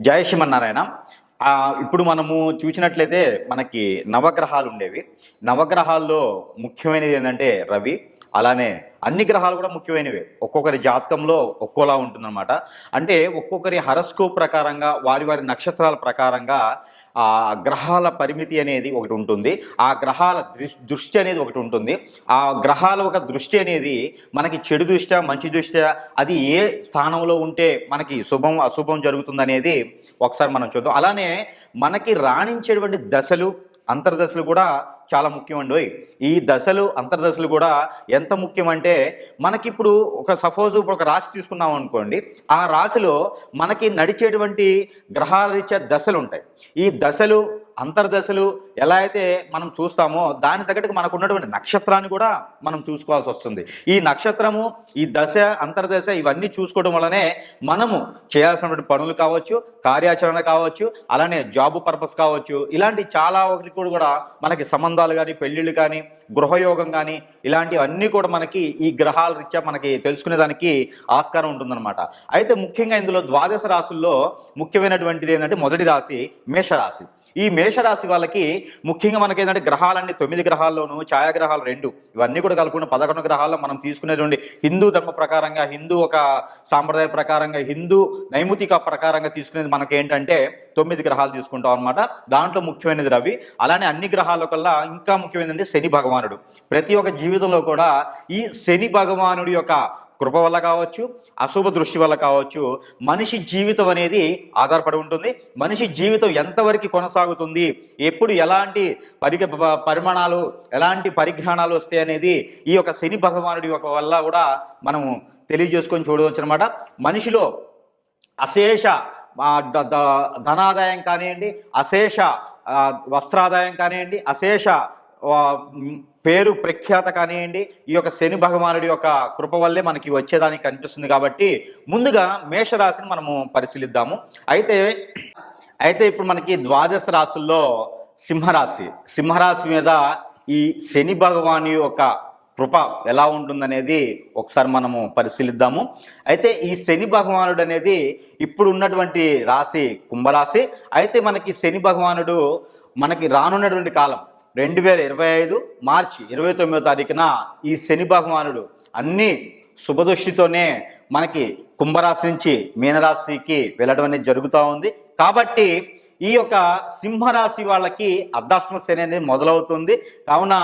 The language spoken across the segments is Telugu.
జయ శ్రీమన్నారాయణ. ఇప్పుడు మనము చూసినట్లయితే మనకి నవగ్రహాలు ఉండేవి. నవగ్రహాల్లో ముఖ్యమైనది ఏంటంటే రవి. అలానే అన్ని గ్రహాలు కూడా ముఖ్యమైనవే. ఒక్కొక్కరి జాతకంలో ఒక్కోలా ఉంటుందన్నమాట. అంటే ఒక్కొక్కరి హరస్కోప్ ప్రకారంగా వారి వారి నక్షత్రాల ప్రకారంగా ఆ గ్రహాల పరిమితి అనేది ఒకటి ఉంటుంది. ఆ గ్రహాల దృష్టి అనేది ఒకటి ఉంటుంది. ఆ గ్రహాల ఒక దృష్టి అనేది మనకి చెడు దృష్ట్యా మంచి దృష్ట్యా అది ఏ స్థానంలో ఉంటే మనకి శుభం అశుభం జరుగుతుందనేది ఒకసారి మనం చూద్దాం. అలానే మనకి రాణించేటువంటి దశలు అంతర్దశలు కూడా చాలా ముఖ్యమండి. ఈ దశలు అంతర్దశలు కూడా ఎంత ముఖ్యమంటే మనకిప్పుడు సపోజ్ ఇప్పుడు ఒక రాశి తీసుకున్నాం అనుకోండి. ఆ రాశిలో మనకి నడిచేటువంటి గ్రహాల రీత్యా దశలు ఉంటాయి. ఈ దశలు అంతర్దశలు ఎలా అయితే మనం చూస్తామో దాని తగ్గట్టుగా మనకు ఉన్నటువంటి నక్షత్రాన్ని కూడా మనం చూసుకోవాల్సి వస్తుంది. ఈ నక్షత్రము, ఈ దశ, అంతర్దశ ఇవన్నీ చూసుకోవడం వల్లనే మనము చేయాల్సినటువంటి పనులు కావచ్చు, కార్యాచరణ కావచ్చు, అలానే జాబ్ పర్పస్ కావచ్చు, ఇలాంటి చాలా ఒకటి కూడా మనకి సంబంధాలు కానీ, పెళ్ళిళ్ళు కానీ, గృహయోగం కానీ ఇలాంటివన్నీ కూడా మనకి ఈ గ్రహాల రీత్యా మనకి తెలుసుకునేదానికి ఆస్కారం ఉంటుందన్నమాట. అయితే ముఖ్యంగా ఇందులో ద్వాదశ రాశుల్లో ముఖ్యమైనటువంటిది ఏంటంటే మొదటి రాశి మేషరాశి. ఈ మేషరాశి వాళ్ళకి ముఖ్యంగా మనకి ఏంటంటే గ్రహాలన్నీ 9 గ్రహాల్లోనూ ఛాయాగ్రహాలు 2 ఇవన్నీ కూడా కలుపుకున్న 11 గ్రహాల్లో మనం తీసుకునేటువంటి హిందూ ధర్మ ప్రకారంగా, హిందూ ఒక సాంప్రదాయ ప్రకారంగా, హిందూ నైమితిక ప్రకారంగా తీసుకునేది మనకి ఏంటంటే 9 గ్రహాలు తీసుకుంటాం అనమాట. దాంట్లో ముఖ్యమైనది రవి. అలానే అన్ని గ్రహాల కల్లా ఇంకా ముఖ్యమైనది శని భగవానుడు. ప్రతి ఒక్క జీవితంలో కూడా ఈ శని భగవానుడి యొక్క కృప వల్ల కావచ్చు, అశుభ దృష్టి వల్ల కావచ్చు, మనిషి జీవితం అనేది ఆధారపడి ఉంటుంది. మనిషి జీవితం ఎంతవరకు కొనసాగుతుంది, ఎప్పుడు ఎలాంటి పరిమాణాలు, ఎలాంటి పరిజ్ఞానాలు వస్తాయి అనేది ఈ యొక్క శని భగవానుడి యొక్క వల్ల కూడా మనము తెలియజేసుకొని చూడవచ్చు అనమాట. మనిషిలో అశేష ధనాదాయం కానివ్వండి, అశేష వస్త్రాదాయం కానివ్వండి, అశేష పేరు ప్రఖ్యాత కానివ్వండి, ఈ యొక్క శని భగవానుడి యొక్క కృప వల్లే మనకి వచ్చేదానికి కనిపిస్తుంది. కాబట్టి ముందుగా మేషరాశిని మనము పరిశీలిద్దాము. అయితే ఇప్పుడు మనకి ద్వాదశ రాశుల్లో సింహరాశి మీద ఈ శని భగవాను యొక్క కృప ఎలా ఉంటుందనేది ఒకసారి మనము పరిశీలిద్దాము. అయితే ఈ శని భగవానుడు అనేది ఇప్పుడు ఉన్నటువంటి రాశి కుంభరాశి. అయితే మనకి శని భగవానుడు మనకి రానున్నటువంటి కాలం 2025 మార్చి 29వ తారీఖున ఈ శని భగవానుడు అన్ని శుభదృష్టితోనే మనకి కుంభరాశి నుంచి మీనరాశికి వెళ్ళడం అనేది జరుగుతూ ఉంది. కాబట్టి ఈ యొక్క సింహరాశి వాళ్ళకి అర్ధాష్టమ శని అనేది మొదలవుతుంది. కావున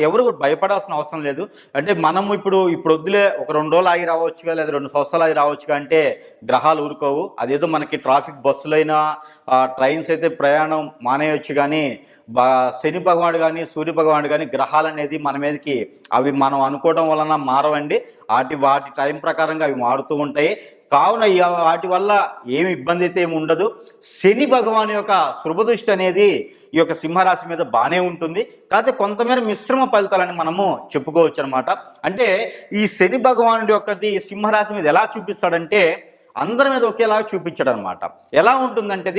ఎవరు భయపడాల్సిన అవసరం లేదు. అంటే మనము ఇప్పుడు వద్దులే, ఒక 2 రోజులు ఆగి రావచ్చుగా, లేదా 2 సంవత్సరాలు ఆగి రావచ్చుగా అంటే గ్రహాలు ఊరుకోవు. అదేదో మనకి ట్రాఫిక్ బస్సులైనా ట్రైన్స్ అయితే ప్రయాణం మానేయొచ్చు, కానీ శని భగవానుడు కానీ, సూర్య భగవానుడు కానీ గ్రహాలు అనేది మన మీదకి అవి మనం అనుకోవడం వలన మారవండి. వాటి టైం ప్రకారంగా అవి మారుతూ ఉంటాయి. కావున వాటి వల్ల ఏమి ఇబ్బంది అయితే ఏమి ఉండదు. శని భగవాను యొక్క శుభదృష్టి అనేది ఈ యొక్క సింహరాశి మీద బాగానే ఉంటుంది. కాకపోతే కొంతమేర మిశ్రమ ఫలితాలని మనము చెప్పుకోవచ్చు అనమాట. అంటే ఈ శని భగవానుడి యొక్కది సింహరాశి మీద ఎలా చూపిస్తాడంటే అందరి మీద ఒకేలాగా చూపించాడు అనమాట. ఎలా ఉంటుందంటే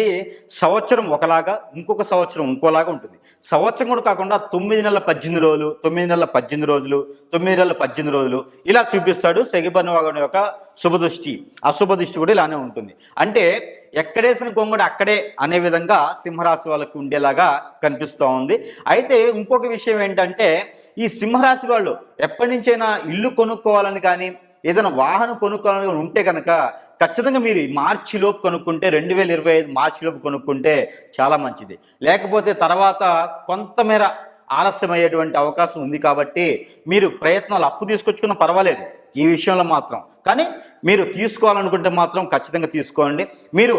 సంవత్సరం ఒకలాగా, ఇంకొక సంవత్సరం ఇంకోలాగా ఉంటుంది. సంవత్సరం కూడా కాకుండా 9 నెలల 18 రోజులు, 9 నెలల 18 రోజులు, 9 నెలల 18 రోజులు ఇలా చూపిస్తాడు. శని భగవానుడి యొక్క శుభదృష్టి, అశుభ దృష్టి కూడా ఇలానే ఉంటుంది. అంటే ఎక్కడేసిన గొంగడు అక్కడే అనే విధంగా సింహరాశి వాళ్ళకి ఉండేలాగా కనిపిస్తూ ఉంది. అయితే ఇంకొక విషయం ఏంటంటే ఈ సింహరాశి వాళ్ళు ఎప్పటి నుంచైనా ఇల్లు కొనుక్కోవాలని కానీ, ఏదైనా వాహనం కొనుక్కోవాలని ఉంటే కనుక ఖచ్చితంగా మీరు మార్చిలోపు కొనుక్కుంటే, 2025 మార్చిలోపు కొనుక్కుంటే చాలా మంచిది. లేకపోతే తర్వాత కొంతమేర ఆలస్యమయ్యేటువంటి అవకాశం ఉంది. కాబట్టి మీరు ప్రయత్నాలు అప్పు తీసుకొచ్చుకున్నా పర్వాలేదు ఈ విషయంలో మాత్రం. కానీ మీరు తీసుకోవాలనుకుంటే మాత్రం ఖచ్చితంగా తీసుకోండి. మీరు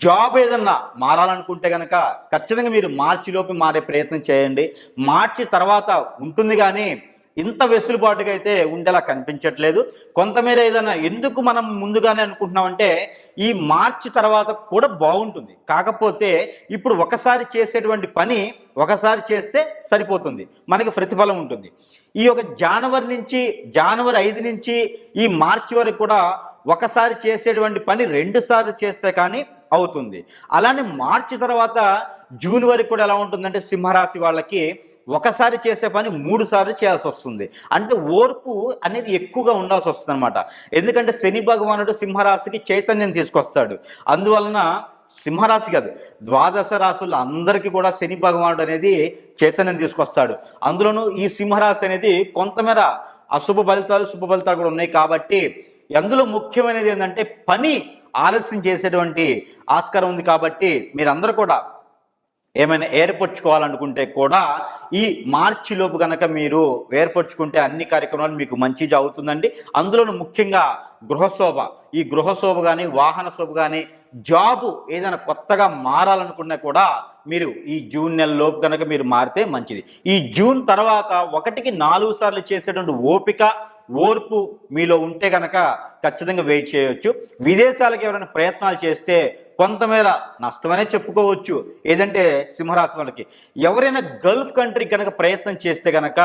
జాబ్ ఏదన్నా మారాలనుకుంటే కనుక ఖచ్చితంగా మీరు మార్చిలోపు మారే ప్రయత్నం చేయండి. మార్చి తర్వాత ఉంటుంది, కానీ ఇంత వెసులుబాటుగా అయితే ఉండేలా కనిపించట్లేదు. కొంతమేర ఏదైనా ఎందుకు మనం ముందుగానే అనుకుంటున్నామంటే ఈ మార్చి తర్వాత కూడా బాగుంటుంది. కాకపోతే ఇప్పుడు ఒకసారి చేసేటువంటి పని ఒకసారి చేస్తే సరిపోతుంది, మనకి ప్రతిఫలం ఉంటుంది. ఈ యొక్క జనవరి 5 నుంచి ఈ మార్చి వరకు కూడా ఒకసారి చేసేటువంటి పని 2 సార్లు చేస్తే కానీ అవుతుంది. అలానే మార్చి తర్వాత జూన్ వరకు కూడా ఎలా ఉంటుందంటే సింహరాశి వాళ్ళకి ఒకసారి చేసే పని 3 సార్లు చేయాల్సి వస్తుంది. అంటే ఓర్పు అనేది ఎక్కువగా ఉండాల్సి వస్తుంది అనమాట. ఎందుకంటే శని భగవానుడు సింహరాశికి చైతన్యం తీసుకొస్తాడు. అందువలన సింహరాశి కాదు, ద్వాదశ రాశుల్లో అందరికీ కూడా శని భగవానుడు అనేది చైతన్యం తీసుకొస్తాడు. అందులోనూ ఈ సింహరాశి అనేది కొంతమేర అశుభ ఫలితాలు శుభ ఫలితాలు కూడా ఉన్నాయి కాబట్టి అందులో ముఖ్యమైనది ఏంటంటే పని ఆలస్యం చేసేటువంటి ఆస్కారం ఉంది. కాబట్టి మీరందరూ కూడా ఏమైనా ఏర్పరచుకోవాలనుకుంటే కూడా ఈ మార్చి లోపు కనుక మీరు ఏర్పరచుకుంటే అన్ని కార్యక్రమాలు మీకు మంచి జరుగుతుందండి. అందులోనూ ముఖ్యంగా గృహశోభ, ఈ గృహశోభ కానీ వాహన శోభ కానీ జాబు ఏదైనా కొత్తగా మారాలనుకున్నా కూడా మీరు ఈ జూన్ నెల లోపు కనుక మీరు మారితే మంచిది. ఈ జూన్ తర్వాత 1కి 4 సార్లు చేసేటువంటి ఓర్పు మీలో ఉంటే కనుక ఖచ్చితంగా వెయిట్ చేయవచ్చు. విదేశాలకు ఎవరైనా ప్రయత్నాలు చేస్తే కొంతమేర నష్టమనే చెప్పుకోవచ్చు. ఏదంటే సింహరాశి వాళ్ళకి ఎవరైనా గల్ఫ్ కంట్రీకి కనుక ప్రయత్నం చేస్తే కనుక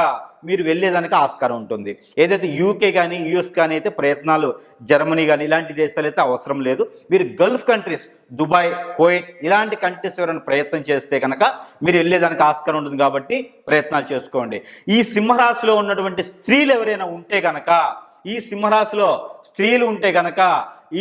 మీరు వెళ్ళేదానికి ఆస్కారం ఉంటుంది. ఏదైతే యూకే కానీ యుఎస్ కానీ అయితే ప్రయత్నాలు, జర్మనీ కానీ ఇలాంటి దేశాలు అయితే అవసరం లేదు. మీరు గల్ఫ్ కంట్రీస్, దుబాయ్, కువైట్ ఇలాంటి కంట్రీస్ ఎవరైనా ప్రయత్నం చేస్తే కనుక మీరు వెళ్ళేదానికి ఆస్కారం ఉంటుంది. కాబట్టి ప్రయత్నాలు చేసుకోండి. ఈ సింహరాశిలో ఉన్నటువంటి స్త్రీలు ఎవరైనా ఉంటే కనుక, ఈ సింహరాశిలో స్త్రీలు ఉంటే కనుక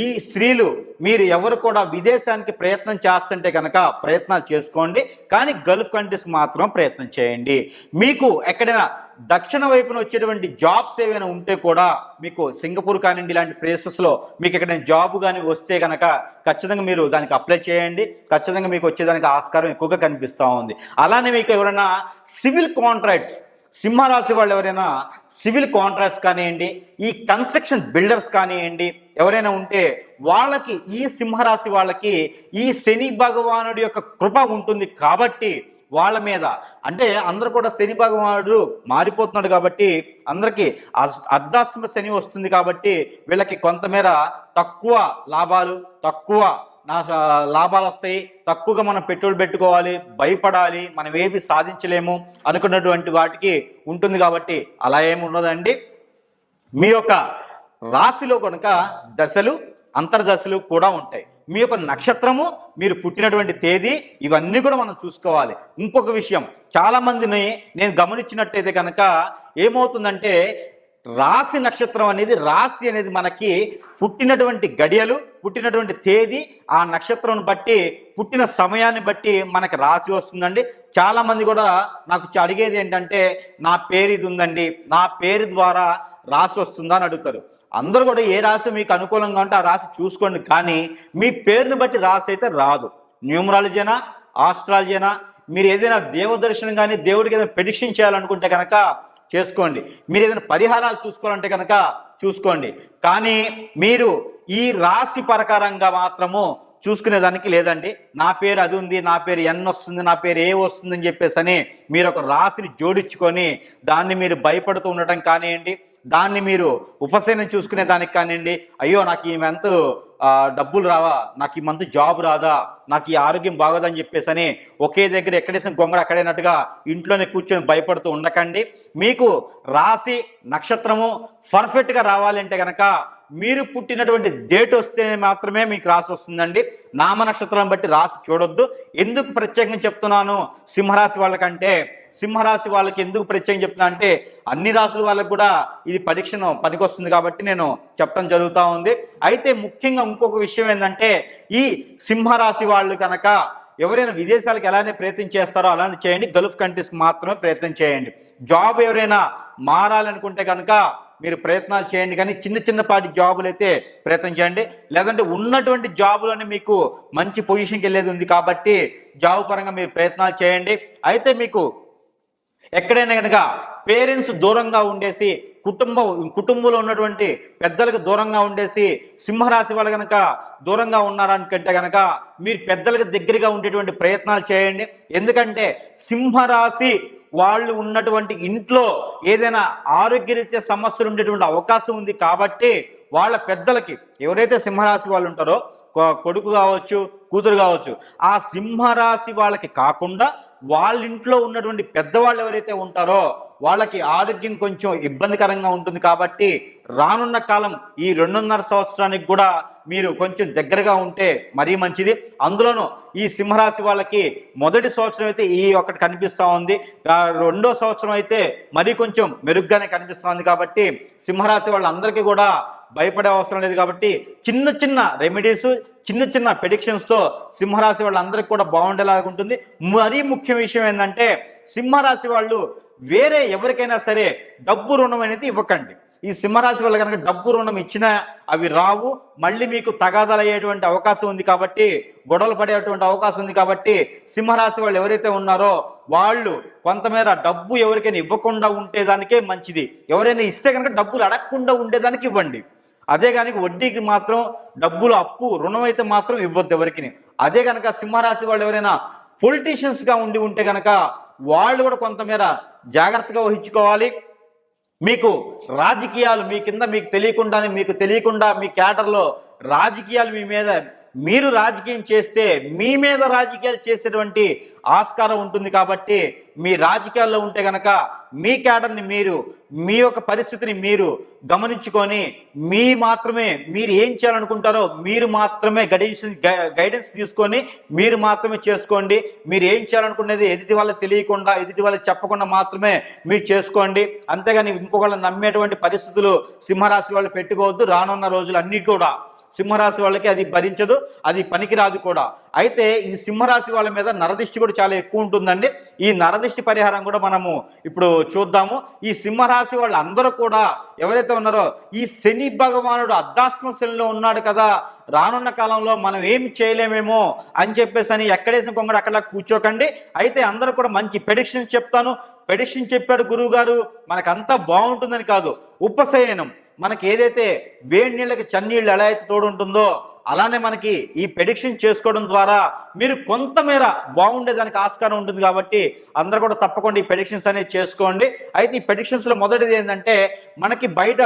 ఈ స్త్రీలు మీరు ఎవరు కూడా విదేశానికి ప్రయత్నం చేస్తుంటే కనుక ప్రయత్నాలు చేసుకోండి. కానీ గల్ఫ్ కంట్రీస్ మాత్రం ప్రయత్నం చేయండి. మీకు ఎక్కడైనా దక్షిణ వైపున వచ్చేటువంటి జాబ్స్ ఏమైనా ఉంటే కూడా మీకు సింగపూర్ కానివ్వండి ఇలాంటి ప్లేసెస్లో మీకు ఎక్కడైనా జాబ్ కానీ వస్తే కనుక ఖచ్చితంగా మీరు దానికి అప్లై చేయండి. ఖచ్చితంగా మీకు వచ్చేదానికి ఆస్కారం ఎక్కువగా కనిపిస్తూ ఉంది. అలానే మీకు ఎవరైనా సివిల్ కాంట్రాక్ట్స్, సింహరాశి వాళ్ళు ఎవరైనా సివిల్ కాంట్రాక్ట్స్ కానివ్వండి, ఈ కన్స్ట్రక్షన్ బిల్డర్స్ కానివ్వండి ఎవరైనా ఉంటే వాళ్ళకి, ఈ సింహరాశి వాళ్ళకి ఈ శని భగవానుడి యొక్క కృప ఉంటుంది. కాబట్టి వాళ్ళ మీద అంటే అందరూ కూడా శని భగవానుడు మారిపోతున్నాడు కాబట్టి అందరికీ అర్ధాష్టమ శని వస్తుంది. కాబట్టి వీళ్ళకి కొంతమేర తక్కువ లాభాలు, తక్కువ లాభాలు వస్తాయి. తక్కువగా మనం పెట్టుబడి పెట్టుకోవాలి, భయపడాలి, మనం ఏవి సాధించలేము అనుకున్నటువంటి వాటికి ఉంటుంది. కాబట్టి అలా ఏమి ఉండదండి. మీ యొక్క రాశిలో కనుక దశలు, అంతర్దశలు కూడా ఉంటాయి. మీ యొక్క నక్షత్రము, మీరు పుట్టినటువంటి తేదీ ఇవన్నీ కూడా మనం చూసుకోవాలి. ఇంకొక విషయం, చాలామందిని నేను గమనించినట్టయితే కనుక ఏమవుతుందంటే రాశి నక్షత్రం అనేది, రాశి అనేది మనకి పుట్టినటువంటి గడియలు, పుట్టినటువంటి తేదీ, ఆ నక్షత్రం బట్టి పుట్టిన సమయాన్ని బట్టి మనకి రాశి వస్తుందండి. చాలామంది కూడా నాకు అడిగేది ఏంటంటే నా పేరు ఇది ఉందండి, నా పేరు ద్వారా రాశి వస్తుందా అని అడుగుతారు. అందరూ కూడా ఏ రాశి మీకు అనుకూలంగా ఉంటే ఆ రాశి చూసుకోండి. కానీ మీ పేరుని బట్టి రాశి అయితే రాదు. న్యూమరాలజీనా, ఆస్ట్రాలజీనా, మీరు ఏదైనా దేవదర్శనం కానీ దేవుడికి ఏదైనా ప్రెడిక్షన్ చేయాలనుకుంటే కనుక చేసుకోండి. మీరు ఏదైనా పరిహారాలు చూసుకోవాలంటే కనుక చూసుకోండి. కానీ మీరు ఈ రాశి ప్రకారంగా మాత్రము చూసుకునేదానికి లేదండి. నా పేరు అది ఉంది, నా పేరు ఎన్ వస్తుంది, నా పేరు ఏ వస్తుందని చెప్పేసి అని మీరు ఒక రాశిని జోడించుకొని దాన్ని మీరు భయపడుతూ ఉండటం కానివ్వండి, దాన్ని మీరు ఉపశమనం చూసుకునే దానికి కానివ్వండి, అయ్యో నాకు ఈ మంత్ డబ్బులు రావా, నాకు ఈ మంత్ జాబ్ రాదా, నాకు ఈ ఆరోగ్యం బాగోదని చెప్పేసి అని ఒకే దగ్గర ఎక్కడేసిన గొంగడ అక్కడైనట్టుగా ఇంట్లోనే కూర్చొని భయపడుతూ ఉండకండి. మీకు రాశి నక్షత్రము పర్ఫెక్ట్గా రావాలంటే కనుక మీరు పుట్టినటువంటి డేట్ వస్తేనే మాత్రమే మీకు రాశి వస్తుందండి. నామ నక్షత్రం బట్టి రాశి చూడొద్దు. ఎందుకు ప్రత్యేకంగా చెప్తున్నాను సింహరాశి వాళ్ళకంటే, సింహరాశి వాళ్ళకి ఎందుకు ప్రత్యేకంగా చెప్తున్నా అంటే అన్ని రాశుల వాళ్ళకు కూడా ఇది పరీక్షను పనికొస్తుంది కాబట్టి నేను చెప్పడం జరుగుతూ ఉంది. అయితే ముఖ్యంగా ఇంకొక విషయం ఏంటంటే ఈ సింహరాశి వాళ్ళు కనుక ఎవరైనా విదేశాలకు ఎలానే ప్రయత్నం చేస్తారో అలానే చేయండి. గల్ఫ్ కంట్రీస్కి మాత్రమే ప్రయత్నం చేయండి. జాబ్ ఎవరైనా మారాలనుకుంటే కనుక మీరు ప్రయత్నాలు చేయండి. కానీ చిన్నపాటి జాబులు అయితే ప్రయత్నం చేయండి. లేదంటే ఉన్నటువంటి జాబులోనే మీకు మంచి పొజిషన్కి వెళ్ళేది ఉంది కాబట్టి జాబ్ పరంగా మీరు ప్రయత్నాలు చేయండి. అయితే మీకు ఎక్కడైనా కనుక పేరెంట్స్ దూరంగా ఉండేసి, కుటుంబంలో ఉన్నటువంటి పెద్దలకు దూరంగా ఉండేసి సింహరాశి వాళ్ళు కనుక దూరంగా ఉన్నారనుకంటే కనుక మీరు పెద్దలకు దగ్గరగా ఉండేటువంటి ప్రయత్నాలు చేయండి. ఎందుకంటే సింహరాశి వాళ్ళు ఉన్నటువంటి ఇంట్లో ఏదైనా ఆరోగ్యరీత్యా సమస్యలు ఉండేటువంటి అవకాశం ఉంది. కాబట్టి వాళ్ళ పెద్దలకి, ఎవరైతే సింహరాశి వాళ్ళు ఉంటారో కొడుకు కావచ్చు, కూతురు కావచ్చు, ఆ సింహరాశి వాళ్ళకి కాకుండా వాళ్ళ ఇంట్లో ఉన్నటువంటి పెద్దవాళ్ళు ఎవరైతే ఉంటారో వాళ్ళకి ఆరోగ్యం కొంచెం ఇబ్బందికరంగా ఉంటుంది. కాబట్టి రానున్న కాలం ఈ 2.5 సంవత్సరానికి కూడా మీరు కొంచెం దగ్గరగా ఉంటే మరీ మంచిది. అందులోనూ ఈ సింహరాశి వాళ్ళకి మొదటి సంవత్సరం అయితే ఈ ఒక్కటి కనిపిస్తూ ఉంది, రెండో సంవత్సరం అయితే మరీ కొంచెం మెరుగ్గానే కనిపిస్తూ ఉంది. కాబట్టి సింహరాశి వాళ్ళందరికీ కూడా భయపడే అవసరం లేదు. కాబట్టి చిన్న చిన్న రెమెడీస్, చిన్న చిన్న ప్రెడిక్షన్స్తో సింహరాశి వాళ్ళందరికీ కూడా బాగుండేలాగా ఉంటుంది. మరీ ముఖ్య విషయం ఏంటంటే సింహరాశి వాళ్ళు వేరే ఎవరికైనా సరే డబ్బు రుణం అనేది ఇవ్వకండి. ఈ సింహరాశి వాళ్ళు కనుక డబ్బు రుణం ఇచ్చినా అవి రావు, మళ్ళీ మీకు తగాదాలు అయ్యేటువంటి అవకాశం ఉంది. కాబట్టి గొడవలు పడేటువంటి అవకాశం ఉంది. కాబట్టి సింహరాశి వాళ్ళు ఎవరైతే ఉన్నారో వాళ్ళు కొంతమేర డబ్బు ఎవరికైనా ఇవ్వకుండా ఉండేదానికే మంచిది. ఎవరైనా ఇస్తే కనుక డబ్బులు అడగకుండా ఉండేదానికి ఇవ్వండి. అదే కానీ వడ్డీకి మాత్రం డబ్బులు అప్పు రుణం అయితే మాత్రం ఇవ్వద్దు ఎవరికి. అదే కనుక సింహరాశి వాళ్ళు ఎవరైనా పొలిటీషియన్స్గా ఉంటే కనుక వాళ్ళు కూడా కొంతమేర జాగ్రత్తగా వహించుకోవాలి. మీకు రాజకీయాలు మీ కింద మీకు తెలియకుండా మీ క్యాడర్లో రాజకీయాలు మీరు రాజకీయం చేస్తే మీ మీద రాజకీయాలు చేసేటువంటి ఆస్కారం ఉంటుంది. కాబట్టి మీ రాజకీయాల్లో ఉంటే కనుక మీ క్యాడర్ని మీ యొక్క పరిస్థితిని మీరు గమనించుకొని మీరు ఏం చేయాలనుకుంటారో మీరు మాత్రమే గైడెన్స్ తీసుకొని మీరు మాత్రమే చేసుకోండి. మీరు ఏం చేయాలనుకునేది ఎదుటి వాళ్ళకి తెలియకుండా, ఎదుటి వాళ్ళకి చెప్పకుండా మాత్రమే మీరు చేసుకోండి. అంతేగాని ఇంకొకళ్ళని నమ్మేటువంటి పరిస్థితులు సింహరాశి వాళ్ళు పెట్టుకోవద్దు. రానున్న రోజులు అన్నీ కూడా సింహరాశి వాళ్ళకి అది భరించదు, అది పనికిరాదు కూడా. అయితే ఈ సింహరాశి వాళ్ళ మీద నరదిష్టి కూడా చాలా ఎక్కువ ఉంటుందండి. ఈ నరదిష్టి పరిహారం కూడా మనము ఇప్పుడు చూద్దాము. ఈ సింహరాశి వాళ్ళందరూ కూడా ఎవరైతే ఉన్నారో ఈ శని భగవానుడు అర్ధాష్టమ శనిలో ఉన్నాడు కదా, రానున్న కాలంలో మనం ఏం చేయలేమేమో అని చెప్పేసి ఎక్కడేసిన కొంగడు అక్కడ కూర్చోకండి. అయితే అందరూ కూడా మంచి ప్రెడిక్షన్స్ చెప్తాను. ప్రెడిక్షన్ చెప్పాడు గురువు గారు, మనకంతా బాగుంటుందని కాదు. ఉపశయనం, మనకి ఏదైతే వేడి నీళ్ళకి చన్నీళ్ళు ఎలా అయితే తోడుంటుందో అలానే మనకి ఈ ప్రెడిక్షన్ చేసుకోవడం ద్వారా మీరు కొంతమేర బాగుండేదానికి ఆస్కారం ఉంటుంది. కాబట్టి అందరూ కూడా తప్పకుండా ఈ ప్రెడిక్షన్స్ అనేది చేసుకోండి. అయితే ఈ ప్రెడిక్షన్స్లో మొదటిది ఏంటంటే మనకి బయట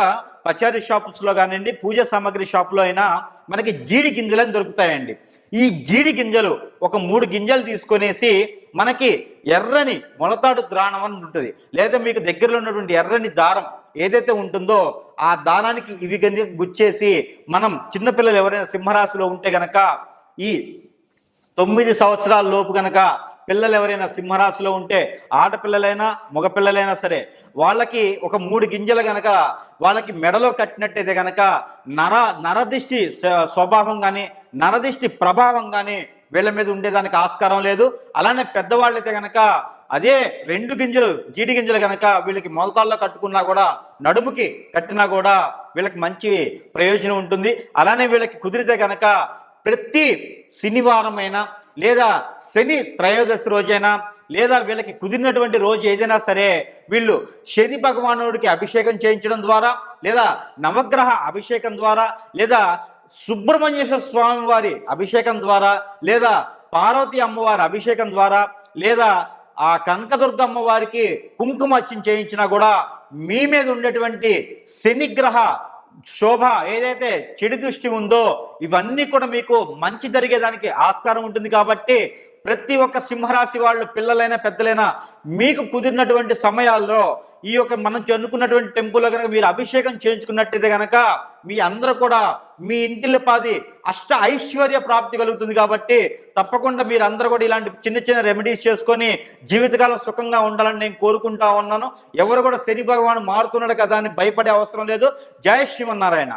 పచారీ షాప్స్లో కానివ్వండి, పూజా సామాగ్రి షాప్లో అయినా మనకి జీడి గింజలని దొరుకుతాయండి. ఈ జీడి గింజలు ఒక 3 గింజలు తీసుకొనేసి మనకి ఎర్రని మొలతాడు ద్రాణం అని ఉంటుంది, లేదా మీకు దగ్గరలో ఉన్నటువంటి ఎర్రని దారం ఏదైతే ఉంటుందో ఆ దారానికి ఇవి గుచ్చేసి మనం చిన్నపిల్లలు ఎవరైనా సింహరాశిలో ఉంటే గనక ఈ 9 సంవత్సరాల లోపు గనక పిల్లలు ఎవరైనా సింహరాశిలో ఉంటే ఆడపిల్లలైనా మగపిల్లలైనా సరే వాళ్ళకి ఒక 3 గింజలు గనక వాళ్ళకి మెడలో కట్టినట్టయితే గనక నరదిష్టి స్వభావం కానీ నరదిష్టి ప్రభావం కానీ వీళ్ళ మీద ఉండేదానికి ఆస్కారం లేదు. అలానే పెద్దవాళ్ళైతే గనక అదే 2 గింజలు జీడి గింజలు కనుక వీళ్ళకి మొలతాల్లో కట్టుకున్నా కూడా, నడుముకి కట్టినా కూడా వీళ్ళకి మంచి ప్రయోజనం ఉంటుంది. అలానే వీళ్ళకి కుదిరితే కనుక ప్రతి శనివారమైనా లేదా శని త్రయోదశి రోజైనా లేదా వీళ్ళకి కుదిరినటువంటి రోజు ఏదైనా సరే వీళ్ళు శని భగవానుడికి అభిషేకం చేయించడం ద్వారా, లేదా నవగ్రహ అభిషేకం ద్వారా, లేదా సుబ్రహ్మణ్యేశ్వర స్వామి వారి అభిషేకం ద్వారా, లేదా పార్వతీ అమ్మవారి అభిషేకం ద్వారా, లేదా ఆ కనకదుర్గ అమ్మవారికి కుంకుమార్చన చేయించినా కూడా మీ మీద ఉండేటువంటి శనిగ్రహ శోభ ఏదైతే చెడు దృష్టి ఉందో ఇవన్నీ కూడా మీకు మంచి జరిగేదానికి ఆస్కారం ఉంటుంది. కాబట్టి ప్రతి ఒక్క సింహరాశి వాళ్ళు పిల్లలైనా పెద్దలైనా మీకు కుదిరినటువంటి సమయాల్లో ఈ యొక్క మనం చదువుకున్నటువంటి టెంపుల్లో కనుక మీరు అభిషేకం చేయించుకున్నట్టయితే కనుక మీ అందరూ కూడా మీ ఇంటిలో పాది అష్ట ఐశ్వర్య ప్రాప్తి కలుగుతుంది. కాబట్టి తప్పకుండా మీరు అందరూ కూడా ఇలాంటి చిన్న చిన్న రెమెడీస్ చేసుకొని జీవితకాలం సుఖంగా ఉండాలని నేను కోరుకుంటా ఉన్నాను. ఎవరు కూడా శని భగవాను మారుతున్నాడు కదా అని భయపడే అవసరం లేదు. జై శ్రీమన్నారాయణ.